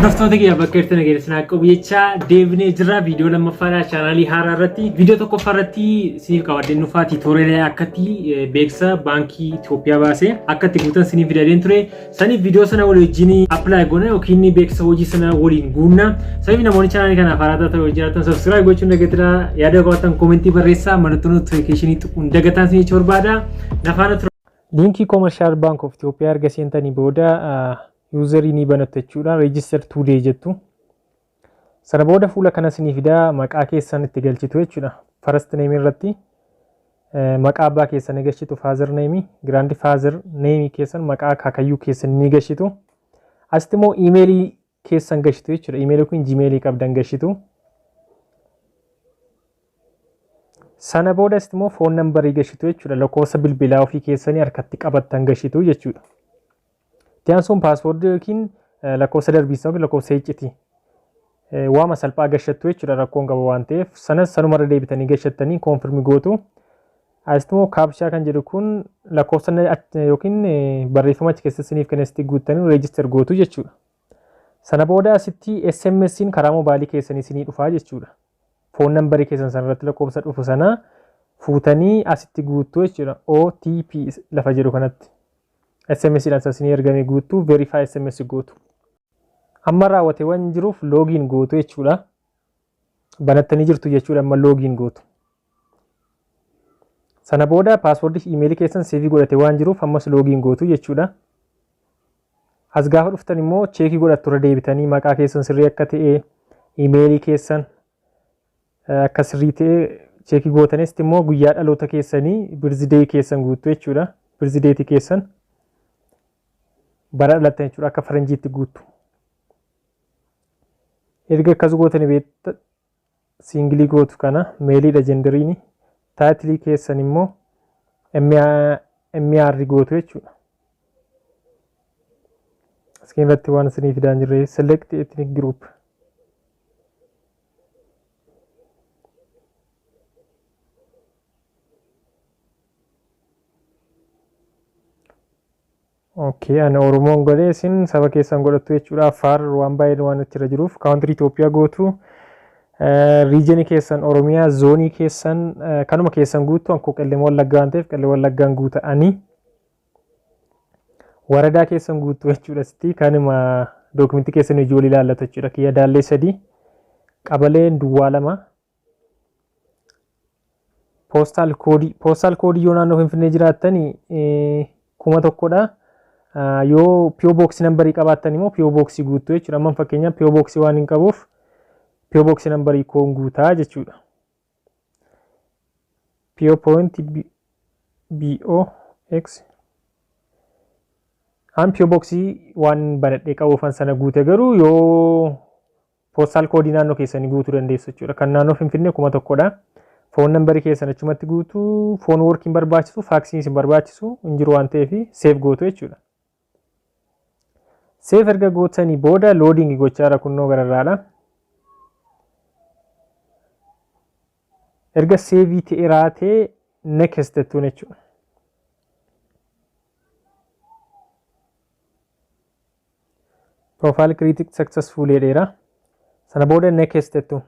Hordoftoota kiyya bakka jirtan nageessina qabu jecha deebinee jirra viidiyoo lammaffaa chaanaalii haaraa irratti viidiyoo tokkoffaa irratti siniif qabadeen dhufaa tiitooriyaal akkatti beeksisa baankii Itoophiyaa baasee akkatti guutan siniif fidadeen ture saniif viidiyoo sana waliin apply goona yookiin beeksisa hojii sana waliin guunna saniif namoonni chaanaalii kana haaraa ta'uu jiraatan subscribe gochuun dagatina yaada qabaatan koomentii barreessaa mallattoo notifiikeeshinii tuquun dagataan siniif barbaada nafaana ture. Liinkii Commercial Bank of Ethiopia erga seentanii booda user ni banatu jechuudha register today jettu sana booda fuula kana sinii fidaa maqaa keessan itti galchitu jechuudha first name irratti maqaa abbaa keessan galchitu father name grandfather name keessan maqaa akaakayyuu keessan ni galchitu asitti immoo email keessan galchitu jechuudha email kun gmail qabdan galchitu sana booda asitti immoo phone number galchitu jechuudha lakkoofsa bilbilaa ofii keessanii harkatti qabattan galchitu jechuudha. Tiyaansuun paaswoordii yookiin lakkoofsa darbiisaa yookiin lakkoofsa icciti waama salphaa gashattu jechuudha rakkoon qaba waan ta'eef sanas sanumarra deebitanii gashattanii koonfirmi gootu. Asitti immoo kaapshaa kan jedhu kun lakkoofsa yookiin barreeffama achi keessatti siniif kennetti guuttanii reejister gootu jechuudha. Sana booda asitti SMS'n karaa mobaayilii keessanii sinii dhufaa jechuudha. Foon nambarii keessan sanarratti lakkoofsa dhufu sana fuutanii asitti guuttu jechuudha. OTP lafa jedhu kanatti. SMS dhaan sasini ergame guutuu verify SMS gootu. Amma raawwate waan jiruuf login gootu jechuudha. Banattanii jirtu jechuudha amma login gootu. Sana booda password email keessan save godhate waan jiruuf ammas login gootu jechuudha. As gaafa dhuftan immoo cheekii godhattu irra deebitanii maqaa keessan sirrii akka ta'e email keessan akka sirrii ta'e cheekii gootanis immoo guyyaa dhaloota keessanii birthday keessan guutu jechuudha. Birthday keessan bara dhalatan jechuudha akka faranjiitti guutu. Erga akkas gootanii beekta singilii gootu kana meeliidha jenderiini taayitilii keessan immoo MR gootu jechuudha. Iskiin irratti waan isinii fidaan jirre select ethnic group. Okay, ana Oromoon godhee isin saba keessan godhattu jechuudha. Affaar waan baay'ee waan achirra jiruuf country Itoophiyaa gootu region keessan Oromiyaa zoonii keessan kanuma keessan guutu anko qallee Wallaggaa waan ta'eef qallee Wallaggaan guuta'anii waradaa keessan guutu jechuudha. Sitti kanuma dookumentii keessan ijoollee ilaallatu jechuudha. Kiyya daallee 3 qabalee duwwaa 2 postal code yoo naannoo Finfinnee jiraattanii 1000dha. Yoo PO box number qabaatan immoo PO box guutu jechuudha. Amma fakkeenyaaf PO box waan hin qabuuf PO box number koon guutaa jechuudha. PO point BOX an PO box waan banadhee qabuufan sana guute garuu yoo postal code naannoo keessanii guutuu dandeessu jechuudha. Kan naannoo Finfinnee 1000dha. Phone number keessan achumatti guutu phone working barbaachisu faxii isin barbaachisu hin jiru waan ta'eef save gootu jechuudha. Save erga gootanii booda loading gochaa kunnoo gararraadha. Erga save ta'e raatee next jettuun jechuudha. Profile created successfully jedheera. Sana booda next jettuun.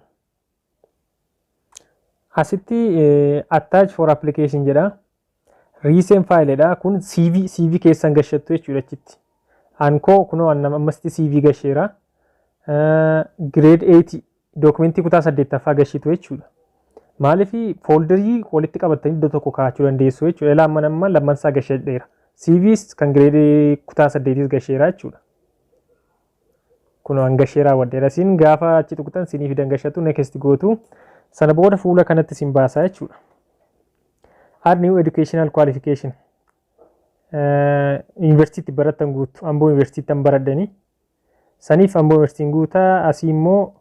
Asitti attach for application jedha. Recent file dha kun CV keessan gashattu jechuudha achitti. Anko kuno ammasti CV gasheera. Grade 8 documentii kutaa 8ffaa gashitu jechuudha. Maalifi folderii walitti qabatanii iddoo tokko kaa'achuu dandeessu jechuudha. Lamman lammansaa gashadheera. CVs kan grade kutaa 8 gasheera jechuudha. Kuno an gasheera waddeera sin gaafa achi tuqxan sinii fidan gashatu next gootu. Sana booda fuula kanatti sin baasaa jechuudha. Add new educational qualification. University baratan guutu Amboo University tan baradhanii. Saniif Amboo University guutaa asii immoo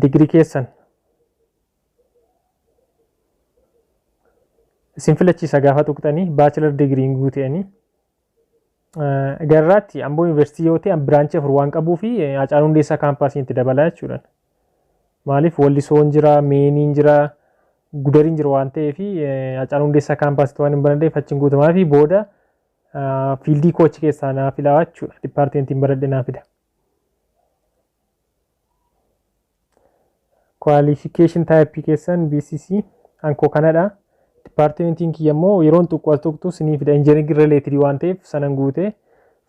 degree keessan. Isin filachiisa gaafa tuqxanii bachelor degree guutanii. Garraatti Amboo University yoo ta'e branch afur waan qabuu fi Hacaaluu Hundeessaa kaampaasii itti dabalaa jechuudha. Maaliif Wallisoon jira, Meeniin jira, Gudariin jira waan ta'eef Hacaaluu Hundeessaa kaampaasii waan hin banadheef achiin guutamaa fi booda fiildii koochi keessaa naa filaa jechuudha. Dipaartimentiin baradhe naa fida. Qualification type keessan BCC ankoo kanadha. Dipaartimentiin kiyya immoo yeroon xiqqoo tuqtu sinii fida. Engineering related waan ta'eef sanan guute.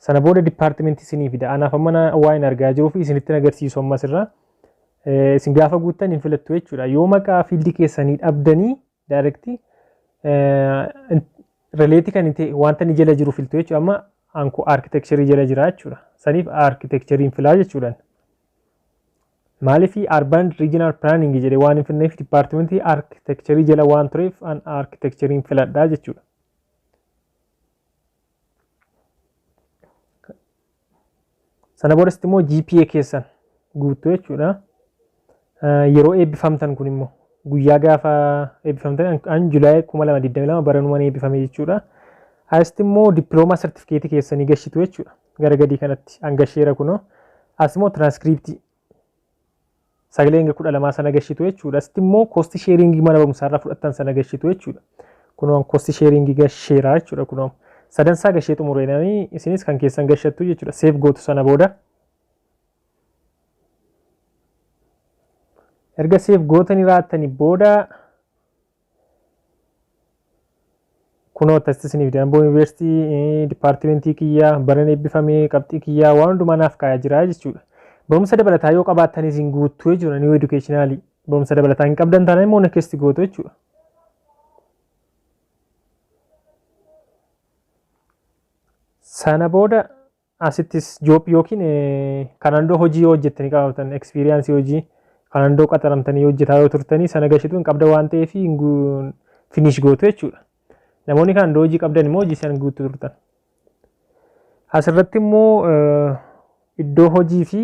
Sana booda dipaartimentii sinii fida. Anaaf amma waa hin argaa jiruu fi isinitti agarsiisu ammas irraa. Isin gaafa guuttan hin filattu jechuudha. Yoo maqaa fiildii keessanii dhabdanii directly relate kan ta'e wanta ni jala jiru filtu jechuudha. Amma ankoo architecture jala jira jechuudha. Saniif architecture filaa jechuudha. Maaliif urban regional planning jedhee waan hin finneef dipaartimentii architecture jala waan tureef an architecture filadhaa jechuudha. Sana boodas immoo GPA keessan guutuu jechuudha. Yeroo eebbifamtan kun immoo guyyaa gaafa eebbifamtan an Julaay 2022 baranumaan eebbifame jechuudha. Asitti immoo dippiloomaa sartifikeetii keessanii gashitu jechuudha. Gara gadii kanatti hangasheera kunoo. As immoo tiraanskriptii sagalee hanga 12 sana gashitu jechuudha. Asitti immoo koosti sheeringii mana barumsaarraa fudhattan sana gashitu jechuudha. Kunoo koosti sheeringii gasheeraa jechuudha kunoo. Sadansaa gashee xumureenanii isinis kan keessan gashattu jechuudha. Seef gootu sana booda. Erga seef gootanii raattanii booda kunoo tastis ni fida. Amboo Yuunivarsiitii dipaartimentii kiyyaa baran eebbifamee qabxii kiyyaa waan hundumaa naaf kaa'aa jira jechuudha. Barumsa dabalataa yoo qabaattanis hin guuttu jechuudha. New educationally barumsa dabalataa hin qabdan taanaan immoo nakkeesti gootu jechuudha. Sana booda asittis job yookiin kanandoo hojii yoo hojjettanii qabaatan experience hojii kanandoo qaxaramtanii hojjetaa yoo turtanii sana gashitu hin qabda waan ta'eef finish gootu jechuudha. Namoonni kanandoo hojii qabdan immoo hojii sana guutuu turtan. Asirratti immoo iddoo hojii fi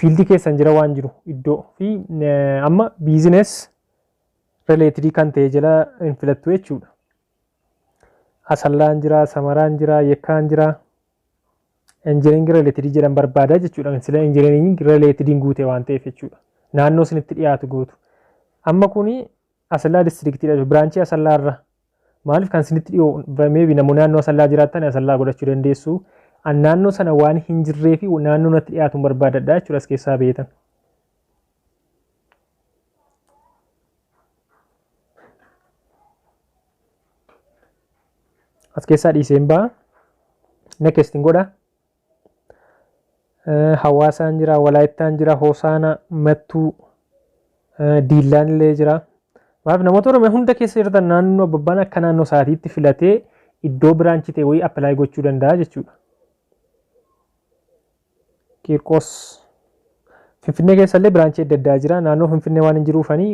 fiildii keessan jira waan jiru iddoo fi amma biizines related kan ta'e jala hin filattu jechuudha. Asallaan jira, Samaraan jira, Yekkaan jira. Engineering related jedhan barbaada jechuudha. Sila engineering related guute waan ta'eef jechuudha. Naannoo isinitti dhiyaatu gootu. Amma kuni Asallaa districtiidha. Biraanchii Asallaarra. Maaliif kan isinitti dhiyoo maybe namoonni naannoo Asallaa jiraatan Asallaa godhachuu dandeessu. An naannoo sana waan hin jirree fi naannoo natti dhiyaatu barbaadadha jechuudha as keessaa beetan. As keessaa dhiiseen ba'a. Next godha. Hawaasaan jira, Walaayittaan jira, Hoosaana, Mattuu, Diillaan illee jira. Maaf namoota Oromoo hunda keessa jirtan naannoo babbaan akka naannoo isaatiitti filatee iddoo biraanchii ta'e wayii appilaayi gochuu danda'a jechuudha. Qiirqos Finfinnee keessa illee biraanchii adda addaa jira. Naannoo Finfinnee waan hin jiruufanii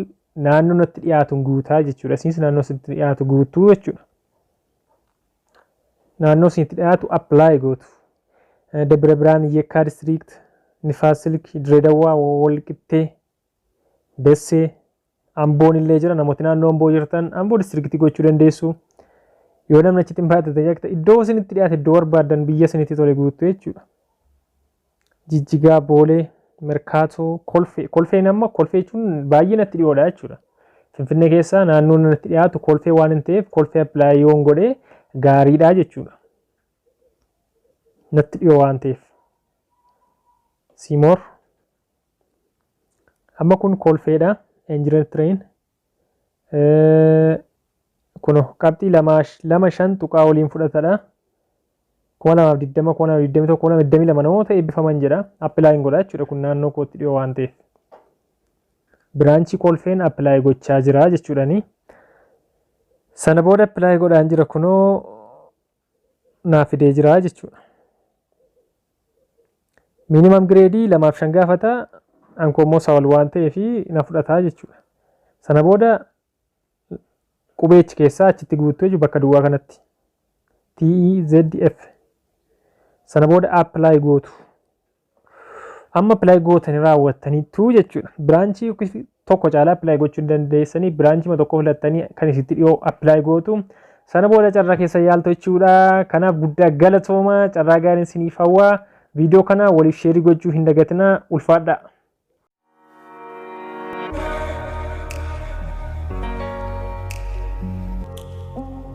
naannoo natti dhiyaatu guutaa jechuudha. Isinis naannoo sitti dhiyaatu guutuu jechuudha. Naannoo sitti dhiyaatu appilaayi gootu. Dabra Biraan, Yekkaa district, Nifaas Silk, Direedawaa, Walqixxee, Dessee, Amboon illee jira. Namooti naannoo Amboo jirtan Amboo districtii gochuu dandeessu. Yoo namni achitti hin baate iddoo isinitti dhiyaate iddoo barbaadan biyya isinitti tole guutuu jechuudha. Jijjigaa, Boolee, Merkaatoo, Kolfee. Kolfeen amma Kolfee jechuun baay'ee natti dhiyoodha jechuudha. Finfinnee keessaa naannoo natti dhiyaatu Kolfee waan hin ta'eef Kolfee appilaayi yoon godhee gaariidha jechuudha. Natti dhiyoo waan ta'eef. Simoor. Amma kun Kolfeedha. Engineer Train. Kuno qabxii 2.5 tuqaa waliin fudhatadha. 2020 2021 2022 namoota eebbifaman jedha. Appilaayin godha jechuudha kun naannoo kootti dhiyoo waan ta'eef. Biraanchii Kolfeen appilaayi gochaa jira jechuudhani. Sana booda appilaayi godhaan jira kunoo naaf fidee jira jechuudha. Minimum grade 2.5 gaafata. Ankoo immoo sawal waan ta'eef na fudhataa jechuudha. Sana booda qubeechi keessaa achitti guutuu jechuudha bakka duwwaa kanatti. TEZF. Sana booda appilaayi gootu. Amma appilaayi gootanii raawwattaniitu jechuudha. Biraanchii tokko caalaa appilaayi gochuu dandeessanii biraanchii tokko filattanii kan isitti dhiyoo appilaayi gootu. Sana booda carraa keessa yaaltu jechuudha. Kanaaf guddaa galatooma carraa gaariin isiniif hawwaa. Viidiyoo kana waliif sheerii gochuu hin dagatinaa ulfaadhaa.